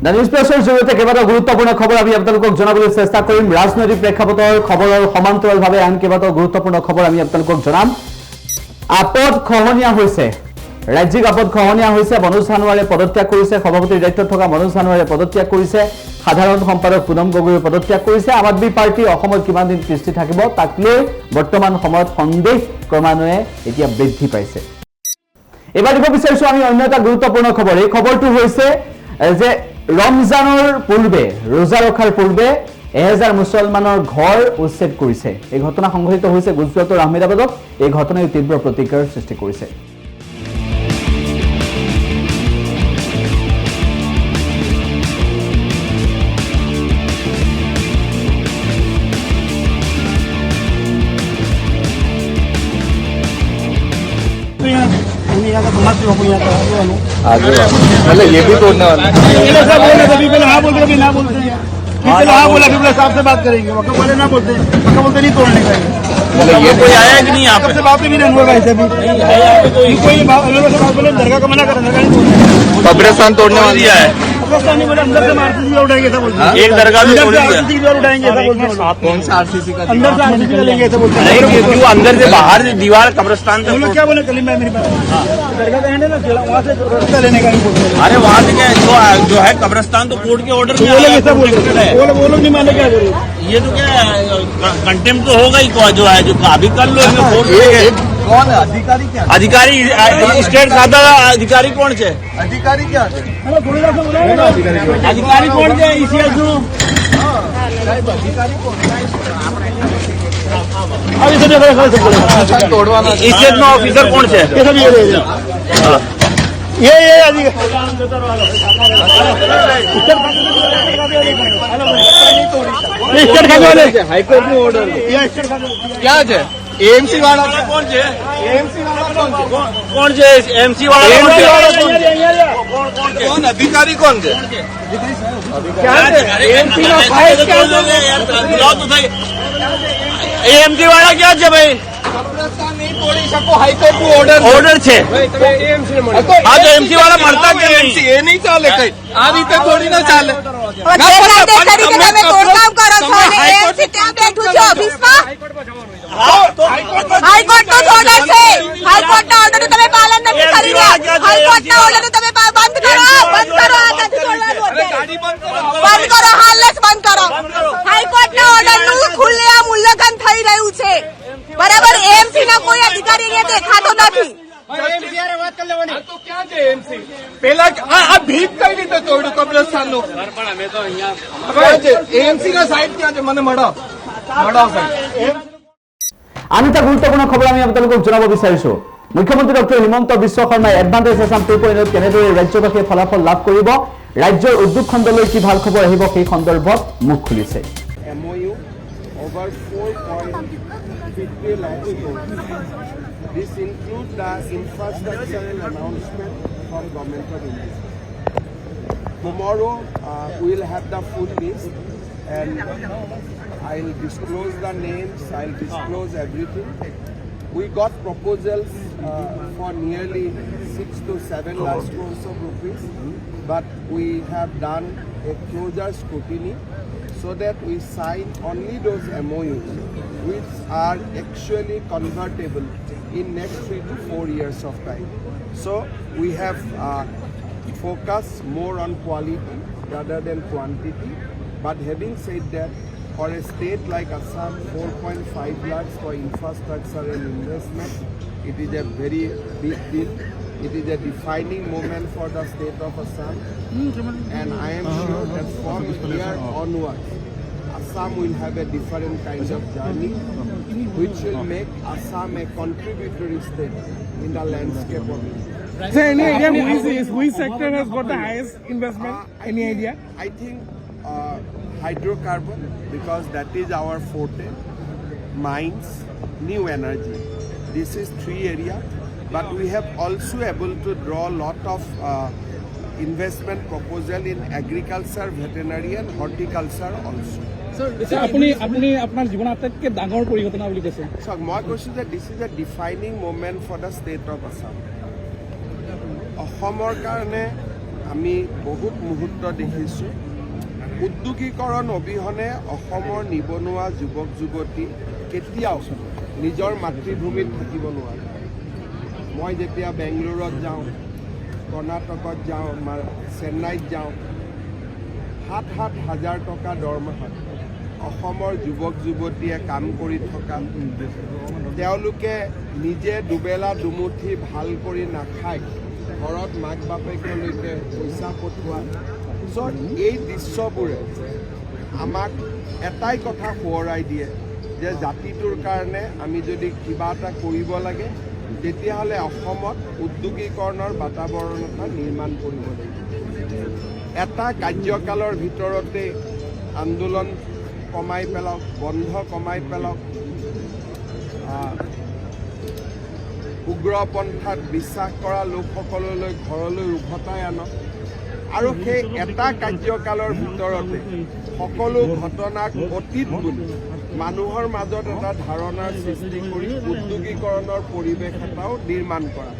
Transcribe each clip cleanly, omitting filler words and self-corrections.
News প্লাছৰ জৰিয়তে কেইবাটাও গুৰুত্বপূৰ্ণ খবৰ আমি আপোনালোকক জনাবলৈ চেষ্টা কৰিম। ৰাজনৈতিক প্ৰেক্ষাপটৰ খবৰৰ সমান্তৰালভাৱে আন কেইবাটাও গুৰুত্বপূৰ্ণ খবৰ আমি আপোনালোকক জনাম। আপদ খহনীয়া হৈছে, ৰাজ্যিক আপদ খহনীয়া হৈছে। মনোজ সানুৱাৰে পদত্যাগ কৰিছে। সভাপতিৰ দায়িত্বত থকা মনোজ সানুৱাৰে পদত্যাগ কৰিছে। সাধাৰণ সম্পাদক পুনম গগৈয়ে পদত্যাগ কৰিছে। আম আদমি পাৰ্টি অসমত কিমান দিন তিষ্ঠি থাকিব তাক লৈ বৰ্তমান সময়ত সন্দেহ ক্ৰমান্বয়ে এতিয়া বৃদ্ধি পাইছে। এবাৰ দিব বিচাৰিছো আমি অন্য এটা গুৰুত্বপূৰ্ণ খবৰ। এই খবৰটো হৈছে যে ৰমজানৰ পূৰ্বে, ৰোজা ৰখাৰ পূৰ্বে 1000 মুছলমানৰ ঘৰ উচ্ছেদ কৰিছে। এই ঘটনা সংঘটিত হৈছে গুজৰাটৰ আহমেদাবাদত। এই ঘটনাই তীব্ৰ প্ৰতিক্ৰিয়াৰ সৃষ্টি কৰিছে। मतलब ये भी तोड़ने वाला हाँ बोला कि साहब से बात करेंगे बोले ना बोलते नहीं तोड़ने का। मतलब ये कोई आया कि नहीं आपसे बात भी नहीं हुआ ऐसे भी कोई बोले दरगाह का मना कर कब्रिस्तान तोड़ने वाली है। कब्रिस्तान नहीं बोले अंदर से आरसीसी उठाएंगे ऐसा बोलते एक दरगाह भी उठाएंगे ऐसा बोलते कौन सा आरसीसी का अंदर से आरसीसी का लेंगे ऐसा बोलते क्यों अंदर से बाहर दीवार कब्रिस्तान से क्या बोले कलीम है मेरे पास दरगाह का हैंडल ना वहाँ से रास्ता लेने का अरे वहाँ से क्या जो है कब्रिस्तान तो कोर्ट के ऑर्डर में वो लोग नहीं माने क्या करो ये तो क्या कंटेम्प्ट तो होगा ही जो है जो अभी कर लो कौन है अधिकारी क्या अधिकारी स्टेट खाता अधिकारी कौन है अधिकारी क्या अधिकारी कौन है इसी स्टेट में ऑफिसर कौन से ये हाईकोर्ट में ऑर्डर क्या है एएमसी वाला कौन है एएमसी वाला कौन है एएमसी वाला कौन अधिकारी कौन है एएमसी एएमसी वाला क्या है भाई नहीं तोड़ी सको हाईकोर्ट को ऑर्डर છે હા તો એમસી વાળા મળતા કે એમસી એ નહીં ચાલે કઈ આ રીતે થોડી ના ચાલે તોડકામ કરો છો અને એમસી ત્યાં બેઠું છે ઓફિસમાં હાઈકોર્ટનો ઓર્ડર છે હાઈકોર્ટના ઓર્ડરનું તમે પાલન નથી કરી રહ્યા હાઈકોર્ટના ઓર્ડરનું તમે બંધ કરો આ નથી તોડવાનું બંધ કરો હાલત બંધ કરો હાઈકોર્ટના ઓર્ડરનું ખુલ્લેઆમ ઉલ્લંઘન થઈ રહ્યું છે બરાબર એમસી ના કોઈ અધિકારી અહીંયા દેખાતો નથી તો ક્યાં છે એમસી પેલા આ ભીત કઈ રીતે તોડ્યું કબ્રસ્તાન નું પણ અમે તો અહીંયા એમસી ના સાઈડ ક્યાં છે મને મળાવ સાઈડ। আন এটা গুৰুত্বপূৰ্ণ খবৰ আমি আপোনালোকক জনাব বিচাৰিছো। মুখ্যমন্ত্ৰী ডক্টৰ হিমন্ত বিশ্ব শৰ্মাই এডভান্টেজ আছাম 2.0 কেনেদৰে ৰাজ্যবাসীয়ে ফলাফল লাভ কৰিব, ৰাজ্যৰ উদ্যোগ খণ্ডলৈ কি ভাল খবৰ আহিব সেই সন্দৰ্ভত মুখ খুলিছে। MOU over 4.50 lakhs crores. This includes the infrastructural announcement from Government of India. Tomorrow we'll have the full list and I'll disclose the names, I'll disclose everything. We got proposals for nearly 6 to 7 lakh crores of rupees, but we have done a closer scrutiny so that we sign only those MOUs which are actually convertible in next 3 to 4 years of time. So we have focused more on quality rather than quantity. But having said that, for a state like Assam, 4.5 lakhs for infrastructure and investment, it is a very big deal. It is a defining moment for the state of Assam. And I am sure that from here onwards, Assam will have a different kind of journey, which will make Assam a contributory state in the landscape of India. So any idea which sector has got the highest investment? Any idea? I think hydrocarbon, because that is our forte, mines, new energy. This is 3 areas, but we have also able to draw a lot of investment proposal in agriculture, veterinary and horticulture also. আপুনি আপোনাৰ জীৱন আটাইতকৈ ডাঙৰ পৰিঘটনা বুলি কৈছে। So মই কৈছোঁ যে this is a defining moment for the state of Assam. অসমৰ কাৰণে আমি বহুত মুহূৰ্ত দেখিছোঁ উদ্যোগীকৰণ অবিহনে অসমৰ নিবনুৱা যুৱক যুৱতী কেতিয়াও নিজৰ মাতৃভূমিত থাকিব নোৱাৰে। মই যেতিয়া বেংগলোৰত যাওঁ, কৰ্ণাটকত যাওঁ, চেন্নাইত যাওঁ, 7-7 হাজাৰ টকা দৰমহাত অসমৰ যুৱক যুৱতীয়ে কাম কৰি থকা, তেওঁলোকে নিজে দুবেলা দুমুঠি ভাল কৰি নাখায়, ঘৰত মাক বাপেকলৈকে পইচা পঠোৱা। এই দৃশ্যবোৰে আমাক এটাই কথা সোঁৱৰাই দিয়ে যে জাতিটোৰ কাৰণে আমি যদি কিবা এটা কৰিব লাগে তেতিয়াহ'লে অসমত উদ্যোগীকৰণৰ বাতাবৰণ এটা নিৰ্মাণ কৰিব লাগিব। এটা কাৰ্যকালৰ ভিতৰতে আন্দোলন কমাই পেলাওক, বন্ধ কমাই পেলাওক, উগ্ৰপন্থাত বিশ্বাস কৰা লোকসকললৈ ঘৰলৈ উভতাই আনক আৰু সেই এটা কাৰ্যকালৰ ভিতৰতে সকলো ঘটনাক অতীত বুলি মানুহৰ মাজত এটা ধাৰণাৰ সৃষ্টি কৰি উদ্যোগীকৰণৰ পৰিৱেশ এটাও নিৰ্মাণ কৰা।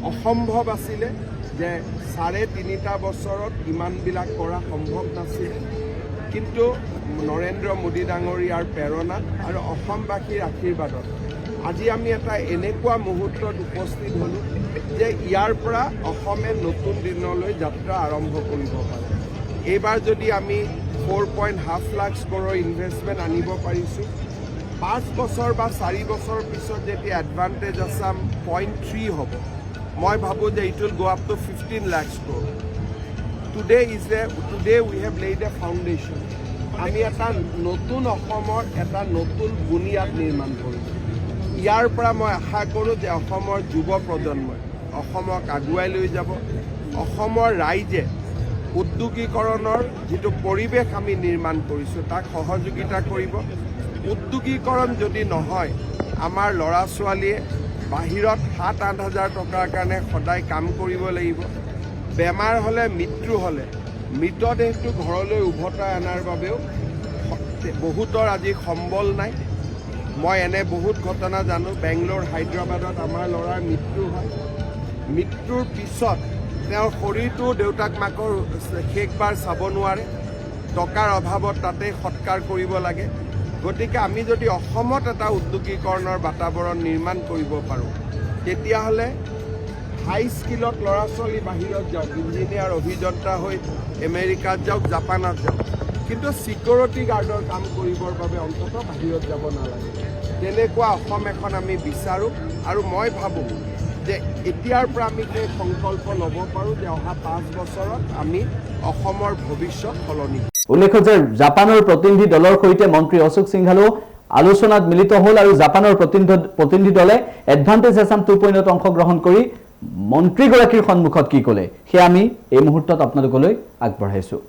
অসম্ভৱ আছিলে যে 3.5 বছৰত ইমানবিলাক কৰা সম্ভৱ নাছিল, কিন্তু নৰেন্দ্ৰ মোদী ডাঙৰীয়াৰ প্ৰেৰণাত আৰু অসমবাসীৰ আশীৰ্বাদত আজি আমি এটা এনেকুৱা মুহূৰ্তত উপস্থিত হ'লোঁ যে ইয়াৰ পৰা অসমে নতুন দিনলৈ যাত্ৰা আৰম্ভ কৰিব পাৰে। এইবাৰ যদি আমি 4.5 লাখ crore ইনভেষ্টমেণ্ট আনিব পাৰিছোঁ, 5 বছৰ বা 4 বছৰ পিছত যেতিয়া এডভান্টেজ আছাম 0.3 হ'ব, মই ভাবোঁ যে it will go up to 15 lakh crore। Today we have laid A foundation. আমি এটা নতুন অসমৰ এটা নতুন বুনিয়াদ নিৰ্মাণ কৰিছোঁ। ইয়াৰ পৰা মই আশা কৰোঁ যে অসমৰ যুৱ প্ৰজন্মই অসমক আগুৱাই লৈ যাব। অসমৰ ৰাইজে উদ্যোগীকৰণৰ যিটো পৰিৱেশ আমি নিৰ্মাণ কৰিছোঁ তাক সহযোগিতা কৰিব। উদ্যোগীকৰণ যদি নহয়, আমাৰ ল'ৰা ছোৱালীয়ে বাহিৰত 7-8 হাজাৰ টকাৰ কাৰণে সদায় কাম কৰিব লাগিব। বেমাৰ হ'লে, মৃত্যু হ'লে মৃতদেহটো ঘৰলৈ উভতাই অনাৰ বাবেও বহুতৰ আজি সম্বল নাই। মই এনে বহুত ঘটনা জানো। বেংগলোৰ, হায়দৰাবাদত আমাৰ ল'ৰাৰ মৃত্যু হয়। মৃত্যুৰ পিছত তেওঁৰ শৰীৰটো দেউতাক মাকৰ শেষবাৰ চাব নোৱাৰে, টকাৰ অভাৱত তাতে সৎকাৰ কৰিব লাগে। গতিকে আমি যদি অসমত এটা উদ্যোগীকৰণৰ বাতাবৰণ নিৰ্মাণ কৰিব পাৰোঁ তেতিয়াহ'লে হাই স্কিলত ল'ৰা ছোৱালী বাহিৰত যাওক, ইঞ্জিনিয়াৰ অভিযন্তা হৈ আমেৰিকাত যাওক, জাপানত যাওক, কিন্তু ছিকিউৰিটি গাৰ্ডৰ কাম কৰিবৰ বাবে অন্ততঃ বাহিৰত যাব নালাগে। তেনেকুৱা অসম এখন আমি বিচাৰোঁ আৰু মই ভাবোঁ যে এতিয়াৰ পৰা আমি সেই সংকল্প ল'ব পাৰোঁ যে অহা 5 বছৰত আমি অসমৰ ভৱিষ্যত সলনি। উল্লেখ্য যে জাপানৰ প্ৰতিনিধি দলৰ সৈতে মন্ত্ৰী অশোক সিংঘালো আলোচনাত মিলিত হ'ল আৰু জাপানৰ প্ৰতিনিধি দলে এডভান্টেজ আছাম 2.0 অংশগ্ৰহণ কৰি মন্ত্ৰীগৰাকীৰ সন্মুখত কি ক'লে সেয়া আমি এই মুহূৰ্তত আপোনালোকলৈ আগবঢ়াইছোঁ।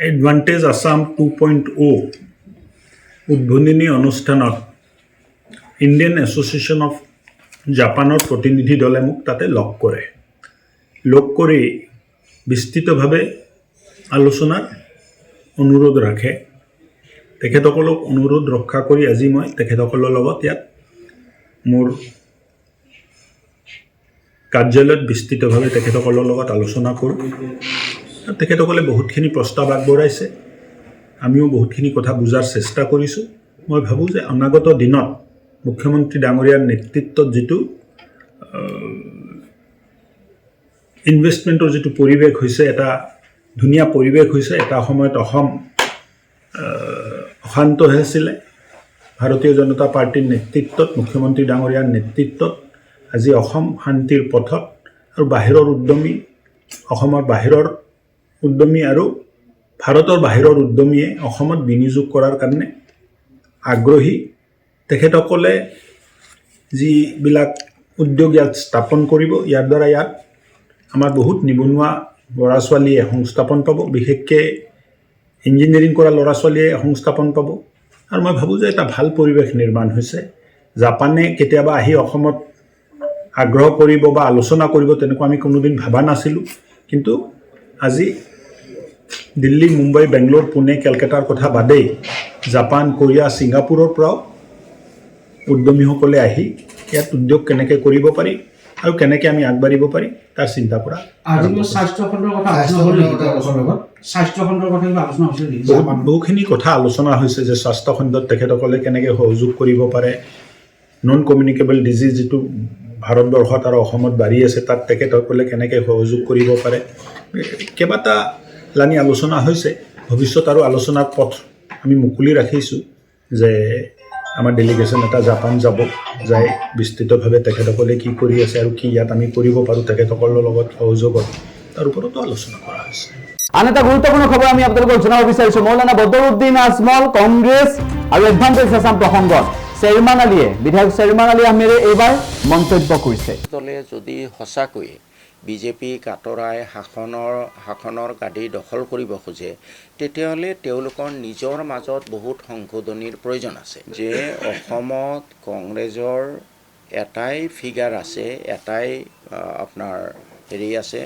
এডভান্টেজ আছাম 2.0 উদ্বোধনী অনুষ্ঠানত ইণ্ডিয়ান এছ'চিয়েশ্যন অফ জাপানৰ প্ৰতিনিধি দলে মোক তাতে লগ কৰে। লগ কৰি বিস্তৃতভাৱে আলোচনাৰ অনুৰোধ ৰাখে। তেখেতসকলক অনুৰোধ ৰক্ষা কৰি আজি মই তেখেতসকলৰ লগত ইয়াত মোৰ কাৰ্যালয়ত বিস্তৃতভাৱে তেখেতসকলৰ লগত আলোচনা কৰোঁ। তেখেতসকলে বহুতখিনি প্ৰস্তাৱ আগবঢ়াইছে, আমিও বহুতখিনি কথা বুজাৰ চেষ্টা কৰিছোঁ। মই ভাবোঁ যে অনাগত দিনত মুখ্যমন্ত্ৰী ডাঙৰীয়াৰ নেতৃত্বত যিটো ইনভেষ্টমেণ্টৰ যিটো পৰিৱেশ হৈছে, এটা ধুনীয়া পৰিৱেশ হৈছে। এটা সময়ত অসম অশান্ত হৈ আছিলে। ভাৰতীয় জনতা পাৰ্টীৰ নেতৃত্বত, মুখ্যমন্ত্ৰী ডাঙৰীয়াৰ নেতৃত্বত আজি অসম শান্তিৰ পথত আৰু বাহিৰৰ উদ্যমী, অসমৰ বাহিৰৰ উদ্যমী আৰু ভাৰতৰ বাহিৰৰ উদ্যমীয়ে অসমত বিনিয়োগ কৰাৰ কাৰণে আগ্ৰহী। তেখেতসকলে যিবিলাক উদ্যোগ ইয়াত স্থাপন কৰিব, ইয়াৰ দ্বাৰা ইয়াত আমাৰ বহুত নিবনুৱা ল'ৰা ছোৱালীয়ে সংস্থাপন পাব, বিশেষকৈ ইঞ্জিনিয়াৰিং কৰা ল'ৰা ছোৱালীয়ে সংস্থাপন পাব। আৰু মই ভাবোঁ যে এটা ভাল পৰিৱেশ নিৰ্মাণ হৈছে। জাপানে কেতিয়াবা আহি অসমত আগ্ৰহ কৰিব বা আলোচনা কৰিব তেনেকুৱা আমি কোনোদিন ভবা নাছিলোঁ, কিন্তু আজি দিল্লী, মুম্বাই, বেংগলোৰ, পুনে, কেলকাতাৰ কথা বাদেই জাপান, কোৰিয়া, ছিংগাপুৰৰ পৰাও উদ্যমীসকলে আহি ইয়াত উদ্যোগ কেনেকৈ কৰিব পাৰি আৰু কেনেকৈ আমি আগবাঢ়িব পাৰি তাৰ চিন্তা কৰা আজি মই স্বাস্থ্য খণ্ডৰ কথা আলোচনা হ'ল নেকি তেওঁলোকৰ লগত? স্বাস্থ্য খণ্ডৰ কথা কিবা আলোচনা হৈছিল নেকি? বহুখিনি কথা আলোচনা হৈছে যে স্বাস্থ্য খণ্ডত তেখেতসকলে কেনেকৈ সহযোগ কৰিব পাৰে, নন কমিউনিকেবল ডিজিজ যিটো ভাৰতবৰ্ষত আৰু অসমত বাঢ়ি আছে তাত তেখেতসকলে কেনেকৈ সহযোগ কৰিব পাৰে, কেইবাটা লানি আলোচনা হৈছে। ভৱিষ্যত আৰু আলোচনাৰ পথ আমি মুকলি ৰাখিছোঁ যে আমাৰ ডেলিগেশ্যন এটা জাপান যাব, যাই বিস্তৃতভাৱে তেখেতসকলে কি কৰি আছে আৰু কি ইয়াত আমি কৰিব পাৰোঁ তেখেতসকলৰ লগত সহযোগত, তাৰ ওপৰতো আলোচনা কৰা হৈছে। আন এটা গুৰুত্বপূৰ্ণ খবৰ আমি আপোনালোকক জনাব বিচাৰিছোঁ। মৌলানা বদৰুদ্দিন আজমল কংগ্ৰেছ আৰু এডভান্টেজ আছাম প্ৰসংগত শ্বেৰমান আলীয়ে, বিধায়ক শ্বেৰমান আলী আহমেদে এইবাৰ মন্তব্য কৰিছে। দলে যদি সঁচাকৈয়ে বিজেপিক আঁতৰাই শাসনৰ গাদী দখল কৰিব খোজে, তেতিয়াহ'লে তেওঁলোকৰ নিজৰ মাজত বহুত সংশোধনীৰ প্ৰয়োজন আছে। যে অসমত কংগ্ৰেছৰ এটাই ফিগাৰ আছে, এটাই আপোনাৰ আছে,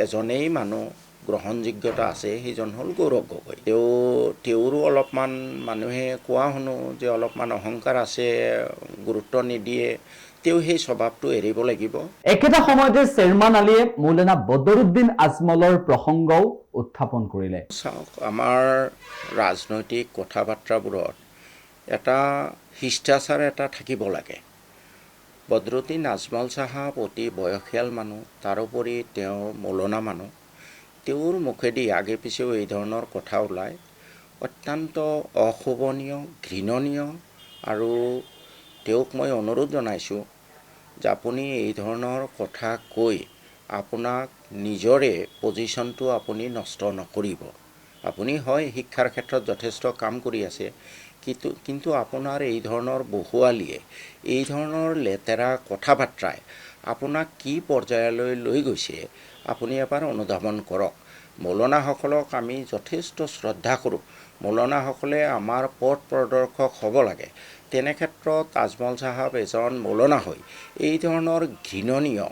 এজনেই মানুহ গ্ৰহণযোগ্যতা আছে, সেইজন হ'ল গৌৰৱ গগৈ। তেওঁৰো অলপমান মানুহে কোৱা শুনো যে অলপমান অহংকাৰ আছে, গুৰুত্ব নিদিয়ে। তেওঁ সেই স্বভাৱটো এৰিব লাগিব। একেটা সময়তে শ্বেৰমান আলীয়ে মৌলানা বদৰুদ্দিন আজমলৰ প্ৰসংগও উত্থাপন কৰিলে। চাওক, আমাৰ ৰাজনৈতিক কথা বাৰ্তাবোৰত এটা শিষ্টাচাৰ এটা থাকিব লাগে। বদৰুদ্দিন আজমল চাহাব অতি বয়সীয়াল মানুহ, তাৰোপৰি তেওঁ মৌলানা মানুহ। তেওঁৰ মুখেদি আগে পিছেও এই ধৰণৰ কথা ওলায়, অত্যন্ত অশোভনীয়, ঘৃণনীয়। আৰু তেওঁক মই অনুৰোধ জনাইছোঁ যে আপুনি এই ধৰণৰ কথা কৈ আপোনাক নিজৰে পজিশ্যনটো আপুনি নষ্ট নকৰিব। আপুনি হয় শিক্ষাৰ ক্ষেত্ৰত যথেষ্ট কাম কৰি আছে, কিন্তু আপোনাৰ এই ধৰণৰ বহুৱালীয়ে, এই ধৰণৰ লেতেৰা কথা বাৰ্তাই আপোনাক কি পৰ্যায়লৈ লৈ গৈছে আপুনি এবাৰ অনুধাৱন কৰক। মৌলানাসকলক আমি যথেষ্ট শ্ৰদ্ধা কৰোঁ। মৌলানাসকলে আমাৰ পথ প্ৰদৰ্শক হ'ব লাগে। তেনে ক্ষেত্ৰত আজমল চাহাব এজন মৌলানা হৈ এই ধৰণৰ ঘৃণনীয়,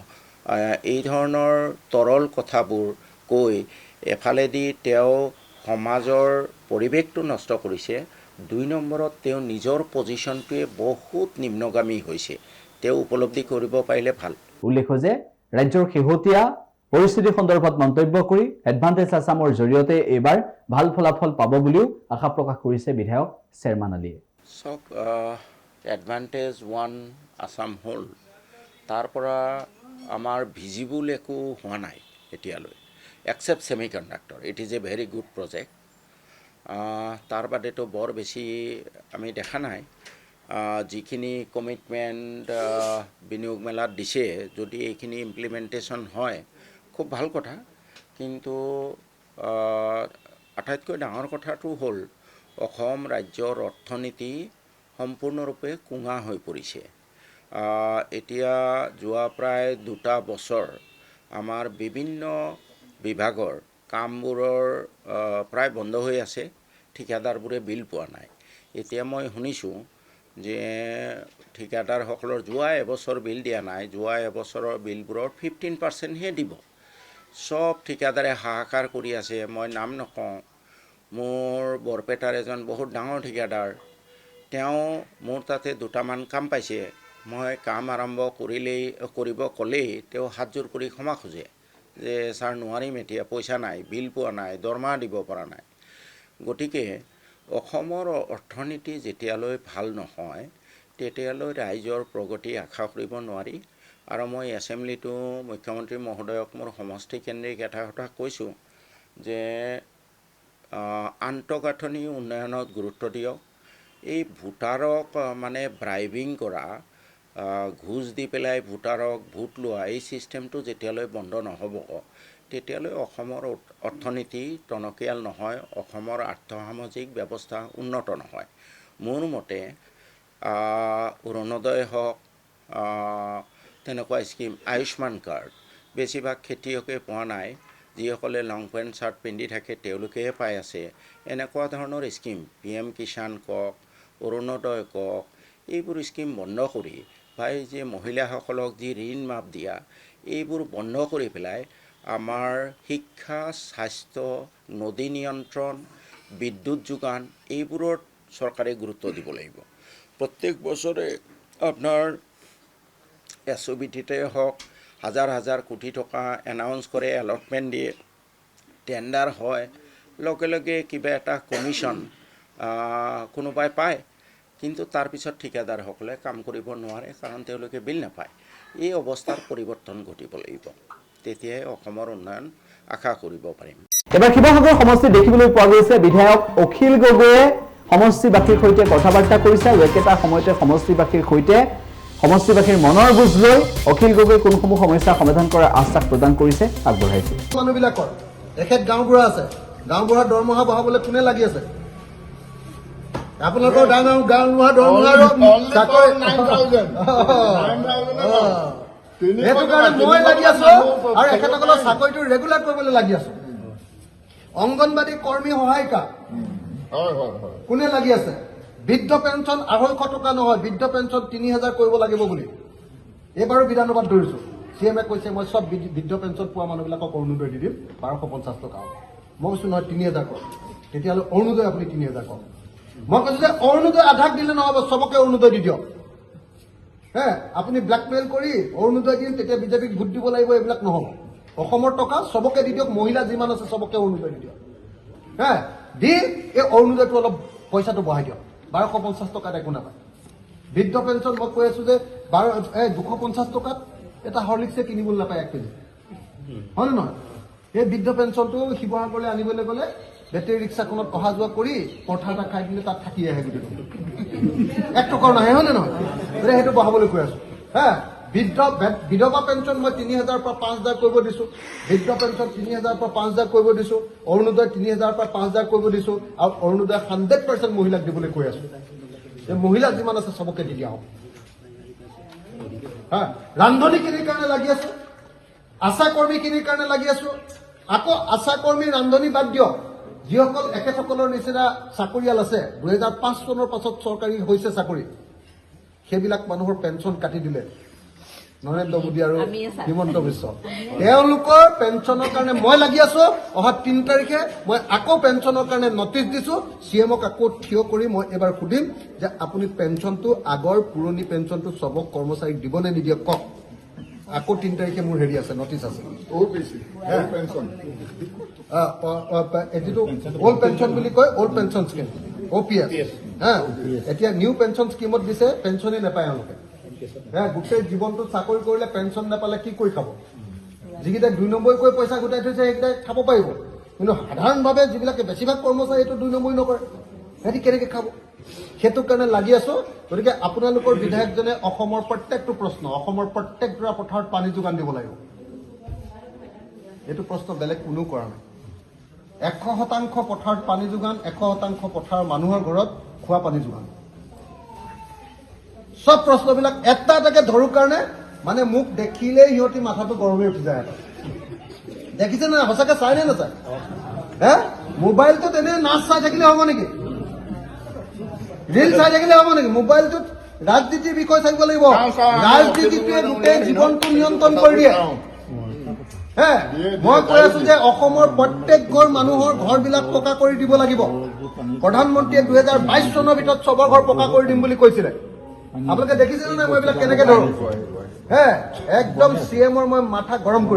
এই ধৰণৰ তৰল কথাবোৰ কৈ এফালেদি তেওঁ সমাজৰ পৰিৱেশটো নষ্ট কৰিছে, ২ নম্বৰত তেওঁ নিজৰ পজিশ্যনটোৱে বহুত নিম্নগামী হৈছে। তেওঁ উপলব্ধি কৰিব পাৰিলে ভাল। উল্লেখ্য যে ৰাজ্যৰ শেহতীয়া পৰিস্থিতি সন্দৰ্ভত মন্তব্য কৰি এডভান্টেজ আছামৰ জৰিয়তে এইবাৰ ভাল ফলাফল পাব বুলিও আশা প্ৰকাশ কৰিছে বিধায়ক শ্বেৰমান আলীয়ে। চাওক, এডভান্টেজ 1 আছাম হ'ল, তাৰ পৰা আমাৰ ভিজিবল একো হোৱা নাই এতিয়ালৈ, except semi conductor. It is a very good project. তাৰ বাদেতো বৰ বেছি আমি দেখা নাই। যিখিনি কমিটমেণ্ট বিনিয়োগ মেলাত দিছে, যদি এইখিনি ইমপ্লিমেণ্টেশ্যন হয় খুব ভাল কথা। কিন্তু আটাইতকৈ ডাঙৰ কথাটো হ'ল অসম ৰাজ্যৰ অৰ্থনীতি সম্পূৰ্ণৰূপে কোঙা হৈ পৰিছে। এতিয়া যোৱা প্ৰায় 2টা বছৰ আমাৰ বিভিন্ন বিভাগৰ কামবোৰৰ প্ৰায় বন্ধ হৈ আছে, ঠিকাদাৰবোৰে বিল পোৱা নাই। এতিয়া মই শুনিছোঁ যে ঠিকাদাৰসকলৰ যোৱা এবছৰ বিল দিয়া নাই, যোৱা এবছৰৰ বিলবোৰৰ 15%হে দিব। চব ঠিকাদাৰে হাহাকাৰ কৰি আছে। মই নাম নকওঁ, মোৰ বৰপেটাৰ এজন বহুত ডাঙৰ ঠিকাদাৰ, তেওঁ মোৰ তাতে 2টামান কাম পাইছে। মই কাম আৰম্ভ কৰিব ক'লেই তেওঁ হাতযোৰ কৰি ক্ষমা খোজে যে ছাৰ নোৱাৰিম, এতিয়া পইচা নাই, বিল পোৱা নাই, দৰমহা দিব পৰা নাই। গতিকে অসমৰ অৰ্থনীতি যেতিয়ালৈ ভাল নহয় তেতিয়ালৈ ৰাইজৰ প্ৰগতি আশা কৰিব নোৱাৰি। আৰু মই এছেম্বলিটো মুখ্যমন্ত্ৰী মহোদয়ক মোৰ সমষ্টিকেন্দ্ৰিক এটা কথা কৈছোঁ যে আন্তঃগাঁথনি উন্নয়নত গুৰুত্ব দিয়ক। এই ভোটাৰক মানে ব্ৰাইবিং কৰা, ঘোচ দি পেলাই ভোটাৰক ভোট লোৱা, এই ছিষ্টেমটো যেতিয়ালৈ বন্ধ নহ'ব তেতিয়ালৈ অসমৰ অৰ্থনীতি টনকিয়াল নহয়, অসমৰ আৰ্থসামাজিক ব্যৱস্থা উন্নত নহয়। মোৰ মতে অৰুণোদয় হওক, তেনেকুৱা স্কিম, আয়ুষ্মান কাৰ্ড বেছিভাগ খেতিয়কে পোৱা নাই। যিসকলে লং পেণ্ট চাৰ্ট পিন্ধি থাকে তেওঁলোকেহে পাই আছে। এনেকুৱা ধৰণৰ স্কিম PM কিষাণ কওক, অৰুণোদয় কওক, এইবোৰ স্কিম বন্ধ কৰি বা এই যে মহিলাসকলক যি ঋণ মাফ দিয়া, এইবোৰ বন্ধ কৰি পেলাই আমাৰ শিক্ষা, স্বাস্থ্য, নদী নিয়ন্ত্ৰণ, বিদ্যুৎ যোগান এইবোৰত চৰকাৰে গুৰুত্ব দিব লাগিব। প্ৰত্যেক বছৰে আপোনাৰ SOBT-তে হওক হাজাৰ হাজাৰ কোটি টকা এনাউন্স কৰে, এলটমেণ্ট দিয়ে, টেণ্ডাৰ হয়, লগে লগে কিবা এটা কমিশ্যন কোনোবাই পায়, কিন্তু তাৰপিছত ঠিকাদাৰসকলে কাম কৰিব নোৱাৰে, কাৰণ তেওঁলোকে বিল নাপায়। এই অৱস্থাৰ পৰিৱৰ্তন ঘটিব লাগিব, তেতিয়াহে অসমৰ উন্নয়ন আশা কৰিব পাৰিম। এবাৰ শিৱসাগৰ সমষ্টিত দেখিবলৈ পোৱা গৈছে বিধায়ক অখিল গগৈয়ে সমষ্টিবাসীৰ সৈতে কথা বাৰ্তা কৰিছে আৰু একেটা সময়তে সমষ্টিবাসীৰ সৈতে সমষ্টিবাসীৰ মনৰ বুজ লৈ অখিল গগৈ কোনসমূহ সমস্যা সমাধান কৰাৰ আশ্বাস প্ৰদান কৰিছে আগবঢ়াইছে। মানুহবিলাকৰ এখেত গাঁওবুঢ়া আছে, গাঁওবুঢ়াৰ দৰমহা বঢ়াবলৈ কোনে লাগি আছে? আপোনালোকৰ গাঁওবুঢ়া দৰমহা সেইটো কাৰণে মই লাগি আছো আৰু এখেতসকলৰ চাকৰিটো ৰেগুলাৰ কৰিবলৈ লাগি আছো। অংগনবাদী কৰ্মী সহায়িকা কোনে লাগি আছে? বৃদ্ধ পেঞ্চন 250 টকা নহয়, বৃদ্ধ পেঞ্চন 3000 কৰিব লাগিব বুলি এইবাৰো বিধানসভাত ধৰিছো। CM-এ কৈছে মই চব বৃদ্ধ পেঞ্চন পোৱা মানুহবিলাকক অৰুণোদয় দি দিম 1250 টকা। মই কৈছো নহয় 3000 কৰক, তেতিয়াহ'লে অৰুণোদয় আপুনি 3000 কৰক। মই কৈছো যে অৰুণোদয় আধাক দিলে নহ'ব, চবকে অৰুণোদয় দি দিয়ক। আপুনি ব্লেকমেইল কৰি অৰুণোদয় দিম তেতিয়া বিজেপিক ভোট দিব লাগিব, এইবিলাক নহ'ব। অসমৰ টকা চবকে দি দিয়ক, মহিলা যিমান আছে চবকে অৰুণোদয় দি দিয়ক। দি এই অৰুণোদয়টো অলপ পইচাটো বঢ়াই দিয়ক, 1250 টকাত একো নাপায়। বৃদ্ধ পেঞ্চন মই কৈ আছো যে 250 টকাত এটা হৰলিক্সে কিনিবলৈ নাপায় 1 কেজি, হয় নে নহয়? এই বৃদ্ধ পেঞ্চনটো শিৱসাগৰলৈ আনিবলৈ গ'লে বেটেৰী ৰিক্সাখনত অহা যোৱা কৰি পৰঠা এটা খাই দিলে তাত থাকি আহে গোটেইটো, 1 টকাও নাহে, হয় নে নহয়? সেইটো বঢ়াবলৈ কৈ আছো। বিধৱা পেঞ্চন মই 3000 পৰা 5000 কৰিব দিছো, বৃদ্ধ পেঞ্চন 3000 পৰা 5000 কৰিব দিছো, অৰুণোদয় 3000 পৰা 5000 কৰিব দিছো, আৰু অৰুণোদয় 100% মহিলাক দিবলৈ কৈ আছো। মহিলা যিমান আছে চবকে দি দিয়া হওক। ৰান্ধনীখিনিৰ কাৰণে লাগি আছো, আশা কৰ্মীখিনিৰ কাৰণে লাগি আছো। আকৌ আশা কৰ্মী ৰান্ধনী বাদ দিয়ক, যিসকল এখেতসকলৰ নিচিনা চাকৰিয়াল আছে 2005 চনৰ পাছত চৰকাৰী হৈছে চাকৰি, সেইবিলাক মানুহৰ পেঞ্চন কাটি দিলে নৰেন্দ্ৰ মোদী আৰু হিমন্ত বিশ্ব। তেওঁলোকৰ পেঞ্চনৰ কাৰণে মই লাগি আছো। অহা 3 তাৰিখে মই আকৌ পেঞ্চনৰ কাৰণে নটিচ দিছো। CM-ক আকৌ থিয় কৰি মই এবাৰ সুধিম যে আপুনি পেঞ্চনটো আগৰ পুৰণি পেঞ্চনটো চবক কৰ্মচাৰীক দিব নে নিদিয়ে কওক। আকৌ 3 তাৰিখে মোৰ হেৰি আছে, নটিচ আছে। এইটো অল্ড পেঞ্চন বুলি কয়, অল্ড পেঞ্চন স্কিম, OPS। এতিয়া নিউ পেঞ্চন স্কিমত দিছে, পেঞ্চনেই নাপায় এওঁলোকে। গোটেই জীৱনটো চাকৰি কৰিলে পেঞ্চন নাপালে কি কৰি খাব? যিকেইটাই 2 নম্বৰীকৈ পইচা গোটাই থৈছে সেইকেইটাই খাব পাৰিব, কিন্তু সাধাৰণভাৱে যিবিলাকে বেছিভাগ কৰ্মচাৰী এইটো 2 নম্বৰী নকৰে, সিহঁতি কেনেকৈ খাব? সেইটো কাৰণে লাগি আছো। গতিকে আপোনালোকৰ বিধায়কজনে অসমৰ প্ৰত্যেকটো প্ৰশ্ন, অসমৰ প্ৰত্যেকটা পথাৰত পানী যোগান দিব লাগিব। এইটো প্ৰশ্ন বেলেগ কোনো কৰা নাই। 100% পথাৰত পানী যোগান, 100% পথাৰৰ মানুহৰ ঘৰত খোৱা পানী যোগান। চব প্ৰশ্নবিলাক এটা এটাকে ধৰো কাৰণে মানে মোক দেখিলেই সিহঁতি মাথাটো গৰমে উঠি যায়। দেখিছে না? সঁচাকে চাই নে নাচায়? মোবাইলটোত এনে নাচ চাই থাকিলে হ'ব নেকি? ৰিল চাই থাকিলে হ'ব নেকি? মোবাইলটোত ৰাজনীতিৰ বিষয় চাব লাগিব। ৰাজনীতিটোৱে গোটেই জীৱনটো নিয়ন্ত্ৰণ কৰি দিয়ে। মই কৈ আছো যে অসমৰ প্ৰত্যেক ঘৰ মানুহৰ ঘৰবিলাক পকা কৰি দিব লাগিব। প্ৰধানমন্ত্ৰীয়ে 2022 চনৰ ভিতৰত চবৰ ঘৰ পকা কৰি দিম বুলি কৈছিলে। আপোনালোকে দেখিছে নে নাই মই এইবিলাক কেনেকে ধৰো? একদম CM-ৰ মই মাথা গৰম কৰি